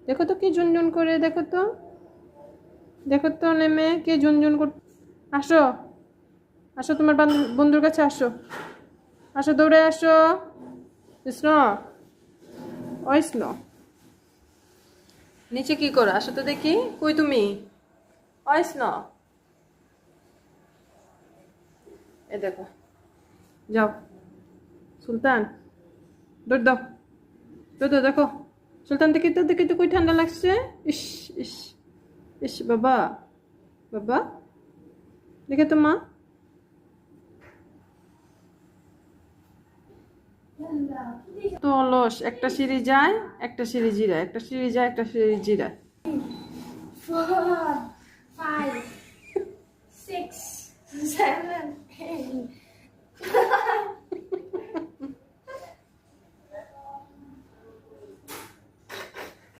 দেখো তো কি ঝুনঝুন করে, দেখো তো, দেখো তো নেমে কে ঝুনঝুন কর। আসো, আসো তোমার বন্ধুর কাছে আসো, আসো দৌড়ে আসো। স্নো, ওই স্নো, নিচে কি করো? আসো তো দেখি, কই তুমি? ওই স্নো, এ দেখো, যাও সুলতান, দৌড় দাও, দৌড় দাও। দেখো সুলতান, দেখি তো, দেখি তো কই ঠান্ডা লাগছে। ইস, ইস, ইস, বাবা, বাবা, দেখে তো মা। তো অলস, একটা সিঁড়ি যায়, একটা সিঁড়ি জিরায়, একটা সিঁড়ি যায়, একটা সিঁড়ি জিরায়। 4, 5, 6, 7, 8.